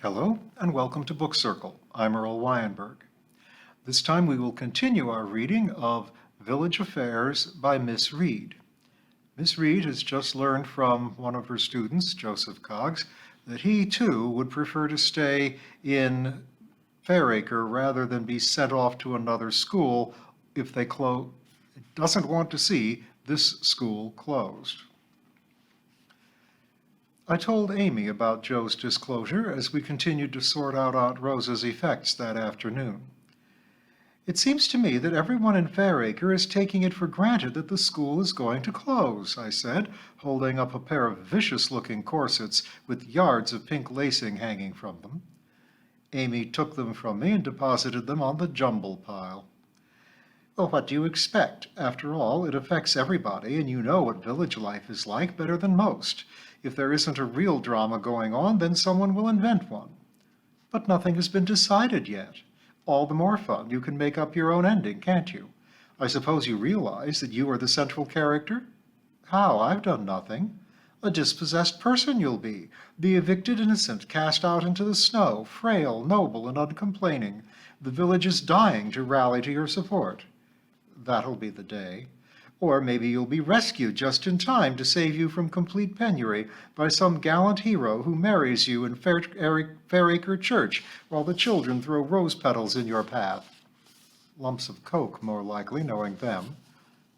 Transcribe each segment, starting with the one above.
Hello and welcome to Book Circle. I'm Earl Weinberg. This time we will continue our reading of Village Affairs by Miss Reed. Miss Reed has just learned from one of her students, Joseph Coggs, that he too would prefer to stay in Fairacre rather than be sent off to another school if they doesn't want to see this school closed. I told Amy about Joe's disclosure as we continued to sort out Aunt Rosa's effects that afternoon. It seems to me that everyone in Fairacre is taking it for granted that the school is going to close, I said, holding up a pair of vicious-looking corsets with yards of pink lacing hanging from them. Amy took them from me and deposited them on the jumble pile. Well, what do you expect? After all, it affects everybody, and you know what village life is like better than most. If there isn't a real drama going on, then someone will invent one. But nothing has been decided yet. All the more fun. You can make up your own ending, can't you? I suppose you realize that you are the central character? How? I've done nothing. A dispossessed person you'll be. The evicted innocent cast out into the snow, frail, noble, and uncomplaining. The village is dying to rally to your support. That'll be the day. Or maybe you'll be rescued just in time to save you from complete penury by some gallant hero who marries you in Fairacre Church while the children throw rose petals in your path. Lumps of coke, more likely, knowing them.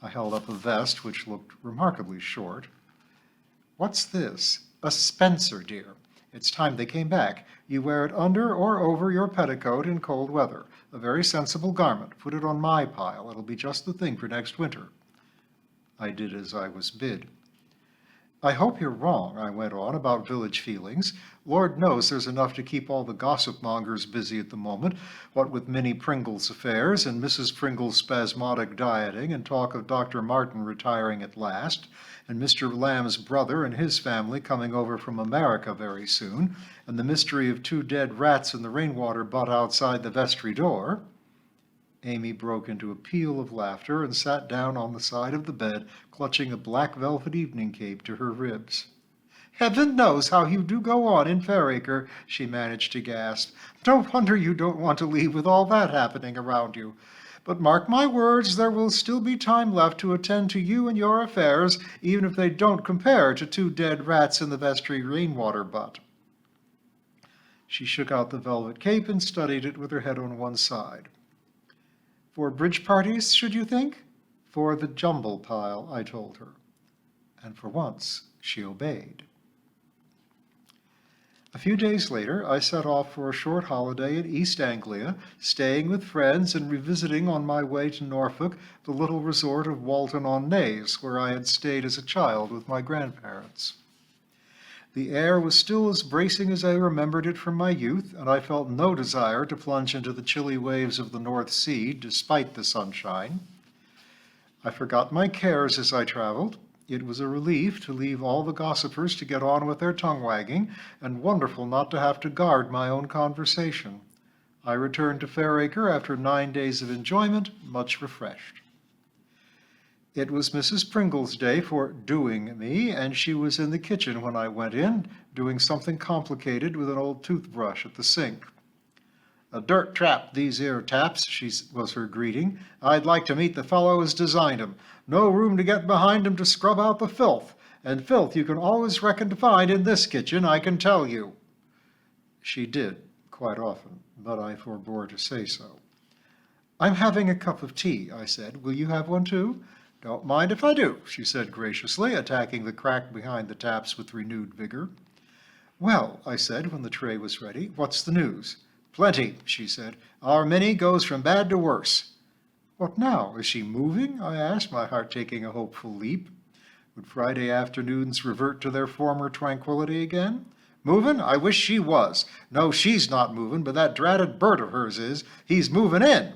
I held up a vest which looked remarkably short. What's this? A Spencer, dear. It's time they came back. You wear it under or over your petticoat in cold weather. A very sensible garment. Put it on my pile. It'll be just the thing for next winter. I did as I was bid. I hope you're wrong, I went on, about village feelings. Lord knows there's enough to keep all the gossip mongers busy at the moment, what with Minnie Pringle's affairs and Mrs. Pringle's spasmodic dieting and talk of Dr. Martin retiring at last, and Mr. Lamb's brother and his family coming over from America very soon, and the mystery of 2 dead rats in the rainwater butt outside the vestry door. Amy broke into a peal of laughter and sat down on the side of the bed, clutching a black velvet evening cape to her ribs. Heaven knows how you do go on in Fairacre, she managed to gasp. No wonder you don't want to leave with all that happening around you. But mark my words, there will still be time left to attend to you and your affairs, even if they don't compare to 2 dead rats in the vestry rainwater butt. She shook out the velvet cape and studied it with her head on one side. For bridge parties, should you think? For the jumble pile, I told her. And for once, she obeyed. A few days later, I set off for a short holiday in East Anglia, staying with friends and revisiting on my way to Norfolk the little resort of Walton-on-Naze, where I had stayed as a child with my grandparents. The air was still as bracing as I remembered it from my youth, and I felt no desire to plunge into the chilly waves of the North Sea, despite the sunshine. I forgot my cares as I traveled. It was a relief to leave all the gossipers to get on with their tongue-wagging, and wonderful not to have to guard my own conversation. I returned to Fairacre after 9 days of enjoyment, much refreshed. It was Mrs. Pringle's day for doing me, and she was in the kitchen when I went in, doing something complicated with an old toothbrush at the sink. A dirt trap, these 'ere taps, was her greeting. I'd like to meet the fellow as designed 'em. No room to get behind 'em to scrub out the filth, and filth you can always reckon to find in this kitchen, I can tell you. She did, quite often, but I forbore to say so. I'm having a cup of tea, I said. Will you have one too? Don't mind if I do, she said graciously, attacking the crack behind the taps with renewed vigor. Well, I said when the tray was ready, what's the news? Plenty, she said. Our Minnie goes from bad to worse. What now? Is she moving? I asked, my heart taking a hopeful leap. Would Friday afternoons revert to their former tranquility again? Movin'? I wish she was. No, she's not movin', but that dratted Bert of hers is. He's movin' in.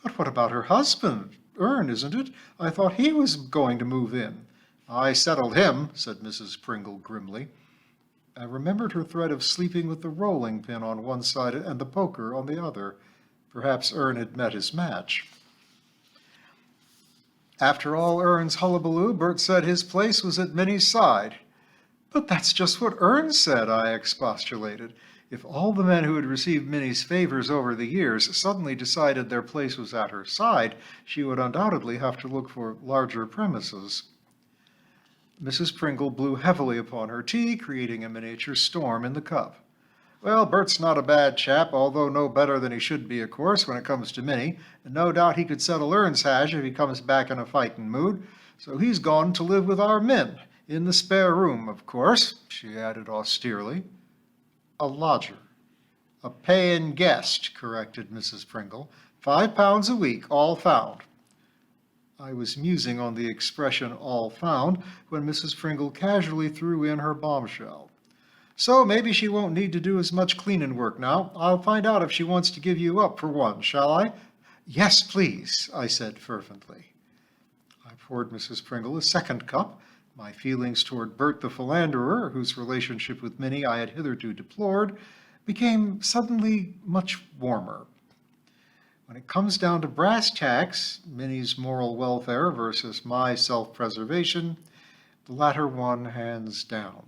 But what about her husband? Ern, isn't it? I thought he was going to move in. I settled him, said Mrs. Pringle grimly. I remembered her threat of sleeping with the rolling pin on one side and the poker on the other. Perhaps Ern had met his match. After all Ern's hullabaloo, Bert said his place was at Minnie's side. But that's just what Ern said, I expostulated. If all the men who had received Minnie's favors over the years suddenly decided their place was at her side, she would undoubtedly have to look for larger premises. Mrs. Pringle blew heavily upon her tea, creating a miniature storm in the cup. Well, Bert's not a bad chap, although no better than he should be, of course, when it comes to Minnie, and no doubt he could settle Ern's hash if he comes back in a fighting mood. So he's gone to live with our Min, in the spare room, of course, she added austerely. A lodger. A paying guest, corrected Mrs. Pringle. £5 a week, all found. I was musing on the expression all found when Mrs. Pringle casually threw in her bombshell. So maybe she won't need to do as much cleaning work now. I'll find out if she wants to give you up for one, shall I? Yes, please, I said fervently. I poured Mrs. Pringle a second cup. My feelings toward Bert the philanderer, whose relationship with Minnie I had hitherto deplored, became suddenly much warmer. When it comes down to brass tacks, Minnie's moral welfare versus my self-preservation, the latter one hands down.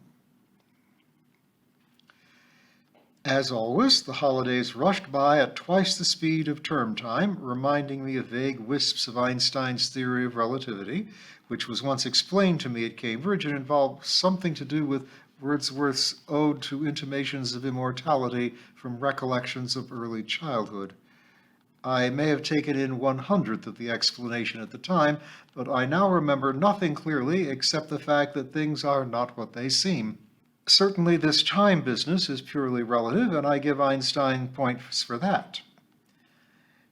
As always, the holidays rushed by at twice the speed of term time, reminding me of vague wisps of Einstein's theory of relativity, which was once explained to me at Cambridge and involved something to do with Wordsworth's Ode to Intimations of Immortality from Recollections of Early Childhood. I may have taken in 1/100th of the explanation at the time, but I now remember nothing clearly except the fact that things are not what they seem. Certainly this time business is purely relative, and I give Einstein points for that.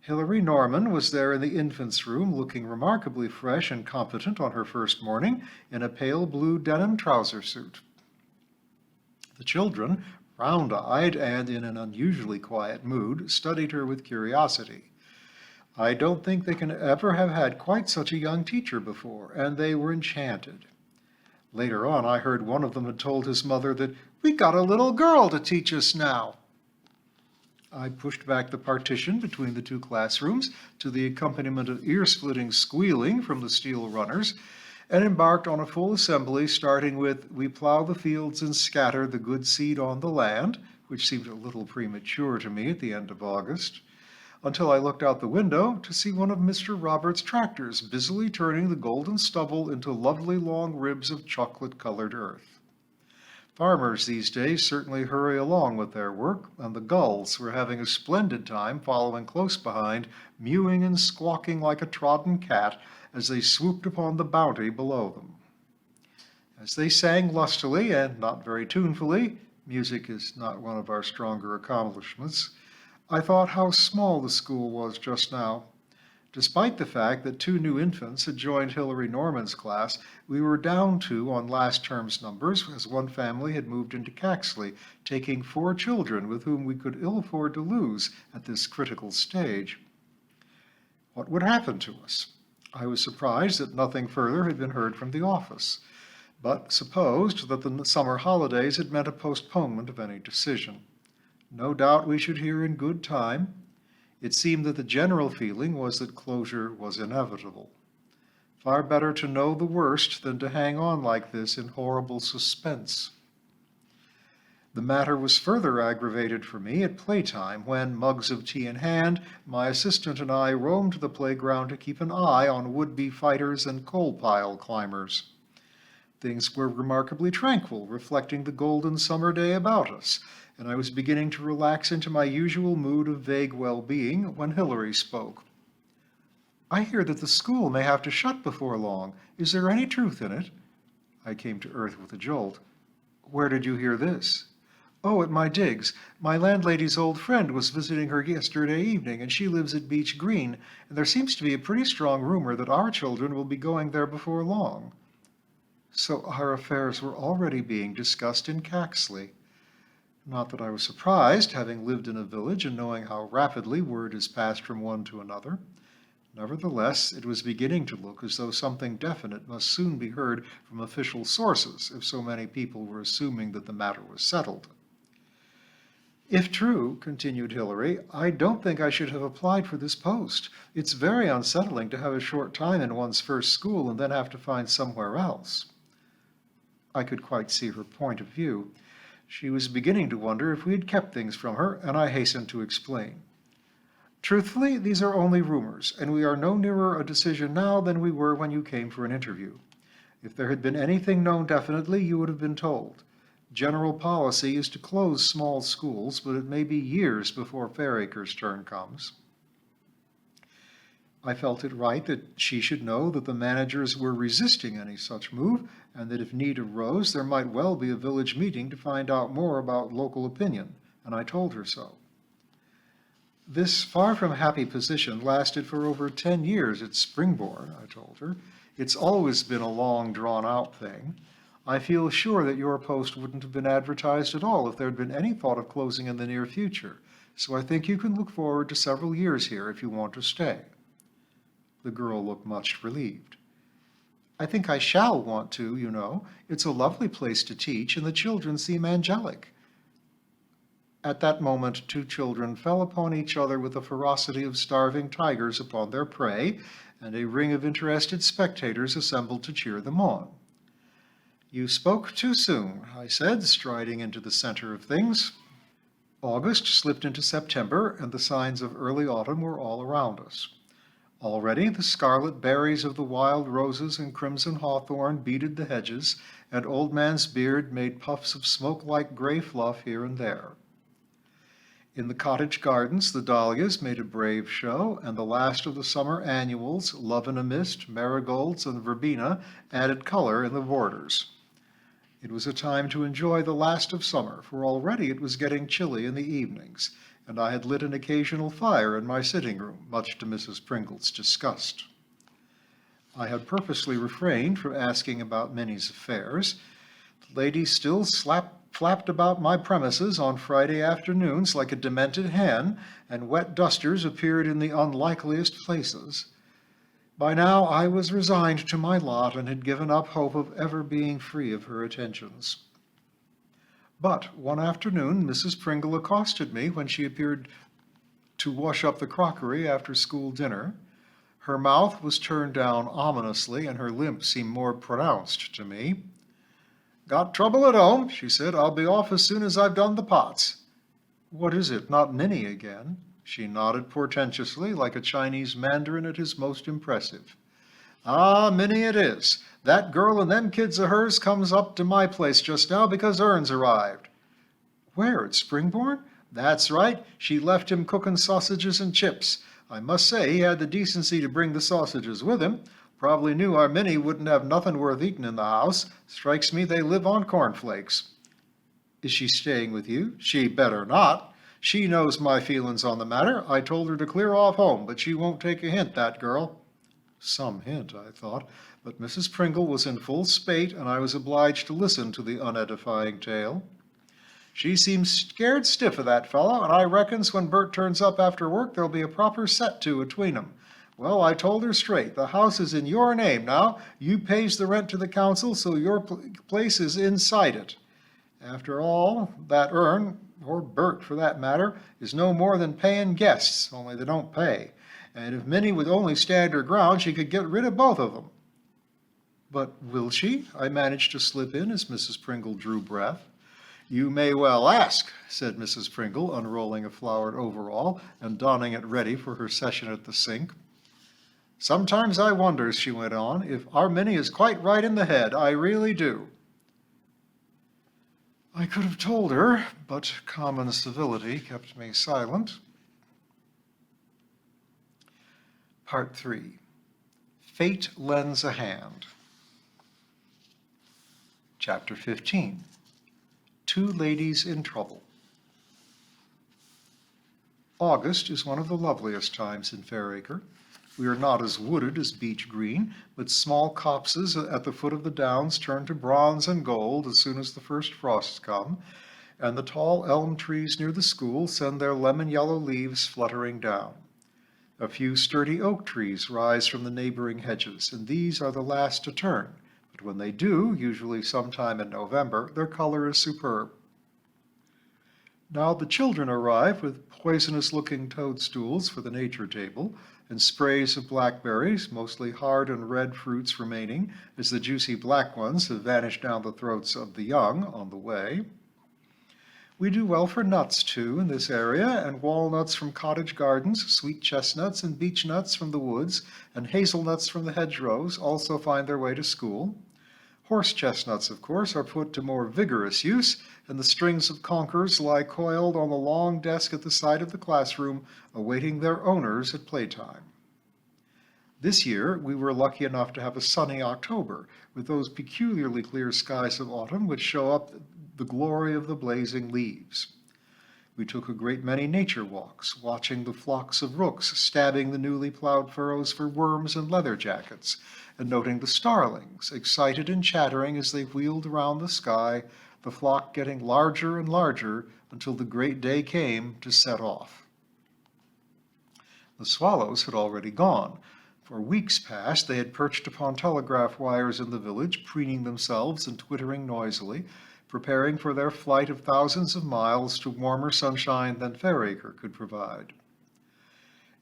Hilary Norman was there in the infant's room, looking remarkably fresh and competent on her first morning, in a pale blue denim trouser suit. The children, round-eyed and in an unusually quiet mood, studied her with curiosity. I don't think they can ever have had quite such a young teacher before, and they were enchanted. Later on, I heard one of them had told his mother that we got a little girl to teach us now. I pushed back the partition between the two classrooms to the accompaniment of ear-splitting squealing from the steel runners, and embarked on a full assembly, starting with "We plow the fields and scatter the good seed on the land," which seemed a little premature to me at the end of August, until I looked out the window to see one of Mr. Roberts' tractors busily turning the golden stubble into lovely long ribs of chocolate-colored earth. Farmers these days certainly hurry along with their work, and the gulls were having a splendid time following close behind, mewing and squawking like a trodden cat as they swooped upon the bounty below them. As they sang lustily and not very tunefully, music is not one of our stronger accomplishments, I thought how small the school was just now. Despite the fact that 2 new infants had joined Hilary Norman's class, we were down 2 on last term's numbers, as one family had moved into Caxley, taking 4 children with whom we could ill afford to lose at this critical stage. What would happen to us? I was surprised that nothing further had been heard from the office, but supposed that the summer holidays had meant a postponement of any decision. No doubt we should hear in good time. It seemed that the general feeling was that closure was inevitable. Far better to know the worst than to hang on like this in horrible suspense. The matter was further aggravated for me at playtime when, mugs of tea in hand, my assistant and I roamed the playground to keep an eye on would-be fighters and coal-pile climbers. Things were remarkably tranquil, reflecting the golden summer day about us, and I was beginning to relax into my usual mood of vague well-being when Hilary spoke. "I hear that the school may have to shut before long. Is there any truth in it?" I came to earth with a jolt. "Where did you hear this?" "Oh, at my digs. My landlady's old friend was visiting her yesterday evening, and she lives at Beech Green, and there seems to be a pretty strong rumor that our children will be going there before long." So our affairs were already being discussed in Caxley. Not that I was surprised, having lived in a village and knowing how rapidly word is passed from one to another. Nevertheless, it was beginning to look as though something definite must soon be heard from official sources, if so many people were assuming that the matter was settled. "If true," continued Hilary, "I don't think I should have applied for this post. It's very unsettling to have a short time in one's first school and then have to find somewhere else." I could quite see her point of view. She was beginning to wonder if we had kept things from her, and I hastened to explain. Truthfully, these are only rumors, and we are no nearer a decision now than we were when you came for an interview. If there had been anything known definitely, you would have been told. General policy is to close small schools, but it may be years before Fairacre's turn comes. I felt it right that she should know that the managers were resisting any such move, and that if need arose, there might well be a village meeting to find out more about local opinion, and I told her so. This far from happy position lasted for over 10 years at Springborn, I told her. It's always been a long, drawn-out thing. I feel sure that your post wouldn't have been advertised at all if there had been any thought of closing in the near future, so I think you can look forward to several years here if you want to stay. The girl looked much relieved. I think I shall want to, you know. It's a lovely place to teach, and the children seem angelic. At that moment, two children fell upon each other with the ferocity of starving tigers upon their prey, and a ring of interested spectators assembled to cheer them on. You spoke too soon, I said, striding into the center of things. August slipped into September, and the signs of early autumn were all around us. Already the scarlet berries of the wild roses and crimson hawthorn beaded the hedges, and Old Man's beard made puffs of smoke-like gray fluff here and there. In the cottage gardens, the dahlias made a brave show, and the last of the summer annuals, love in a mist, marigolds, and verbena, added color in the borders. It was a time to enjoy the last of summer, for already it was getting chilly in the evenings, and I had lit an occasional fire in my sitting room, much to Mrs. Pringle's disgust. I had purposely refrained from asking about Minnie's affairs. The lady still flapped about my premises on Friday afternoons like a demented hen, and wet dusters appeared in the unlikeliest places. By now I was resigned to my lot and had given up hope of ever being free of her attentions. But one afternoon Mrs. Pringle accosted me when she appeared to wash up the crockery after school dinner. Her mouth was turned down ominously, and her limp seemed more pronounced to me. "Got trouble at home," she said. "I'll be off as soon as I've done the pots." "What is it? Not Minnie again?" She nodded portentously, like a Chinese mandarin at his most impressive. "Ah, Minnie it is. That girl and them kids of hers comes up to my place just now because Ern's arrived." "Where, at Springborn?" "That's right. She left him cooking sausages and chips. I must say he had the decency to bring the sausages with him. Probably knew our Minnie wouldn't have nothing worth eating in the house. Strikes me they live on cornflakes." "Is she staying with you?" "She better not. She knows my feelings on the matter. I told her to clear off home, but she won't take a hint, that girl." Some hint, I thought, but Mrs. Pringle was in full spate, and I was obliged to listen to the unedifying tale. "She seems scared stiff of that fellow, and I reckons when Bert turns up after work there'll be a proper set-to atween 'em. Well, I told her straight, the house is in your name now. You pays the rent to the council, so your place is inside it. After all, that Ern, or Bert for that matter, is no more than paying guests, only they don't pay. And if Minnie would only stand her ground, she could get rid of both of them." "But will she?" I managed to slip in as Mrs. Pringle drew breath. "You may well ask," said Mrs. Pringle, unrolling a flowered overall and donning it ready for her session at the sink. "Sometimes I wonders," she went on, "if our Minnie is quite right in the head. I really do." I could have told her, but common civility kept me silent. Part 3. Fate Lends a Hand. Chapter 15. Two Ladies in Trouble. August is one of the loveliest times in Fairacre. We are not as wooded as Beech Green, but small copses at the foot of the downs turn to bronze and gold as soon as the first frosts come, and the tall elm trees near the school send their lemon-yellow leaves fluttering down. A few sturdy oak trees rise from the neighboring hedges, and these are the last to turn, but when they do, usually sometime in November, their color is superb. Now the children arrive with poisonous-looking toadstools for the nature table, and sprays of blackberries, mostly hard and red fruits remaining, as the juicy black ones have vanished down the throats of the young on the way. We do well for nuts, too, in this area, and walnuts from cottage gardens, sweet chestnuts and beech nuts from the woods, and hazelnuts from the hedgerows also find their way to school. Horse chestnuts, of course, are put to more vigorous use, and the strings of conkers lie coiled on the long desk at the side of the classroom, awaiting their owners at playtime. This year, we were lucky enough to have a sunny October, with those peculiarly clear skies of autumn which show up the glory of the blazing leaves. We took a great many nature walks, watching the flocks of rooks stabbing the newly plowed furrows for worms and leather jackets, and noting the starlings, excited and chattering as they wheeled around the sky, the flock getting larger and larger until the great day came to set off. The swallows had already gone. For weeks past, they had perched upon telegraph wires in the village, preening themselves and twittering noisily, preparing for their flight of thousands of miles to warmer sunshine than Fairacre could provide.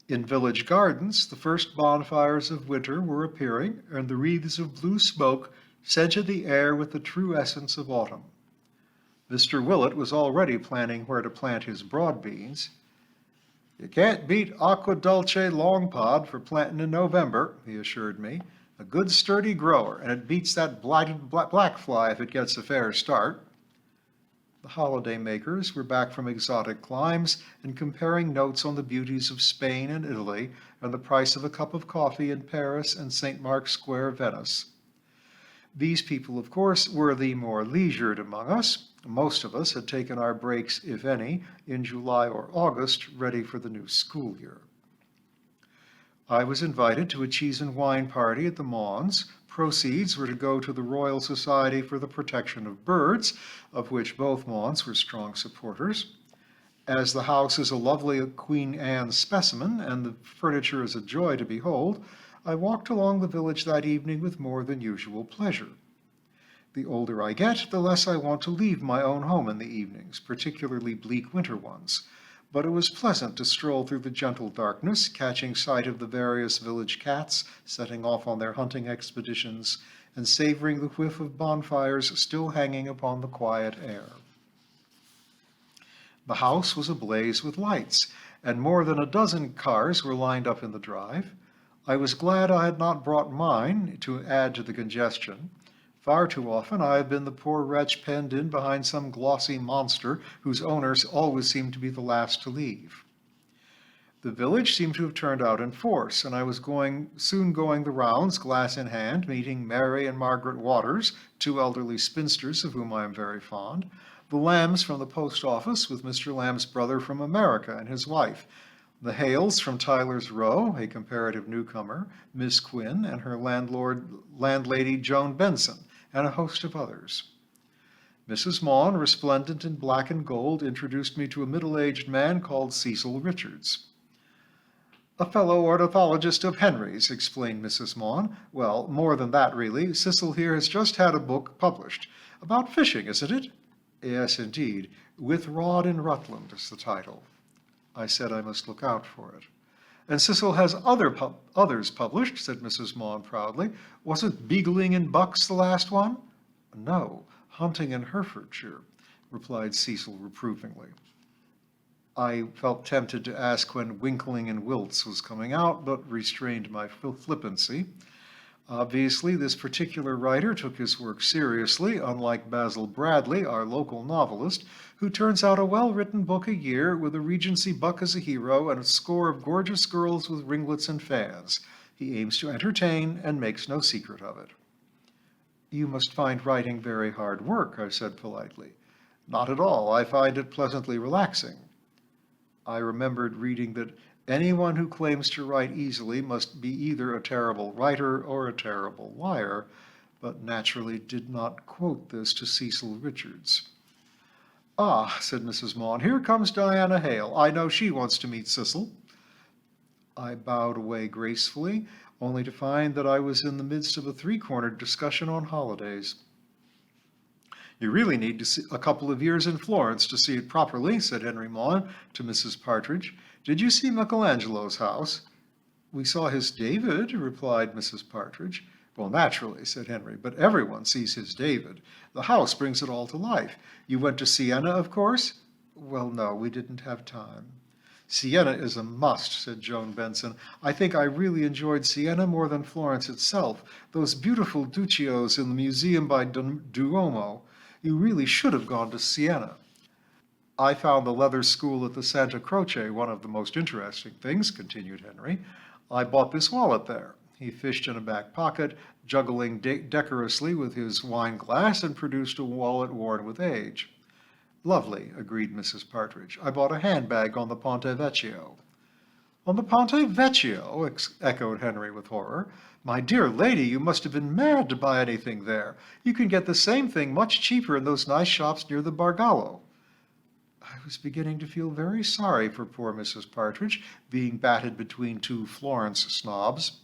In village gardens, the first bonfires of winter were appearing, and the wreaths of blue smoke scented the air with the true essence of autumn. Mr. Willett was already planning where to plant his broad beans. "You can't beat Aqua Dulce Long Pod for planting in November," he assured me. "A good sturdy grower, and it beats that blighted black fly if it gets a fair start." The holiday makers were back from exotic climes and comparing notes on the beauties of Spain and Italy and the price of a cup of coffee in Paris and St. Mark's Square, Venice. These people, of course, were the more leisured among us. Most of us had taken our breaks, if any, in July or August, ready for the new school year. I was invited to a cheese and wine party at the Mons. Proceeds were to go to the Royal Society for the Protection of Birds, of which both Mons were strong supporters. As the house is a lovely Queen Anne specimen and the furniture is a joy to behold, I walked along the village that evening with more than usual pleasure. The older I get, the less I want to leave my own home in the evenings, particularly bleak winter ones. But it was pleasant to stroll through the gentle darkness, catching sight of the various village cats setting off on their hunting expeditions, and savoring the whiff of bonfires still hanging upon the quiet air. The house was ablaze with lights, and more than a dozen cars were lined up in the drive. I was glad I had not brought mine to add to the congestion. Far too often I have been the poor wretch penned in behind some glossy monster whose owners always seem to be the last to leave. The village seemed to have turned out in force, and I was soon going the rounds, glass in hand, meeting Mary and Margaret Waters, two elderly spinsters of whom I am very fond, the Lambs from the post office with Mr. Lamb's brother from America and his wife, the Hales from Tyler's Row, a comparative newcomer, Miss Quinn and her landlady Joan Benson, and a host of others. Mrs. Maughan, resplendent in black and gold, introduced me to a middle-aged man called Cecil Richards. "A fellow ornithologist of Henry's," explained Mrs. Maughan. "Well, more than that, really. Cecil here has just had a book published. About fishing, isn't it?" "Yes, indeed. With Rod in Rutland is the title." I said I must look out for it. "And Cecil has others published," said Mrs. Maughan proudly. "Wasn't Beagling in Bucks the last one?" "No, Hunting in Herefordshire," replied Cecil reprovingly. I felt tempted to ask when Winkling in Wilts was coming out, but restrained my flippancy. Obviously, this particular writer took his work seriously, unlike Basil Bradley, our local novelist, who turns out a well-written book a year with a Regency buck as a hero and a score of gorgeous girls with ringlets and fans. He aims to entertain and makes no secret of it. "You must find writing very hard work," I said politely. "Not at all. I find it pleasantly relaxing." I remembered reading that anyone who claims to write easily must be either a terrible writer or a terrible liar, but naturally did not quote this to Cecil Richards. "Ah," said Mrs. Maughan, "here comes Diana Hale. I know she wants to meet Cecil." I bowed away gracefully, only to find that I was in the midst of a three-cornered discussion on holidays. "You really need to see a couple of years in Florence to see it properly," said Henry Maughan to Mrs. Partridge. "Did you see Michelangelo's house?" "We saw his David," replied Mrs. Partridge. "Well, naturally," said Henry, "but everyone sees his David. The house brings it all to life. You went to Siena, of course?" Well, no, we didn't have time. Siena is a must, said Joan Benson. I think I really enjoyed Siena more than Florence itself. Those beautiful Duccios in the museum by Duomo. You really should have gone to Siena. I found the leather school at the Santa Croce one of the most interesting things, continued Henry. I bought this wallet there. He fished in a back pocket, juggling decorously with his wine glass, and produced a wallet worn with age. Lovely, agreed Mrs. Partridge. I bought a handbag on the Ponte Vecchio. On the Ponte Vecchio? Echoed Henry with horror. My dear lady, you must have been mad to buy anything there. You can get the same thing much cheaper in those nice shops near the Bargallo. I was beginning to feel very sorry for poor Mrs. Partridge, being batted between two Florence snobs.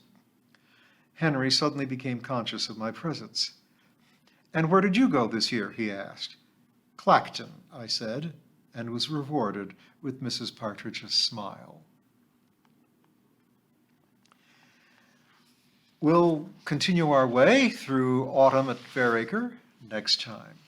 Henry suddenly became conscious of my presence. And where did you go this year? He asked. Clacton, I said, and was rewarded with Mrs. Partridge's smile. We'll continue our way through autumn at Fairacre next time.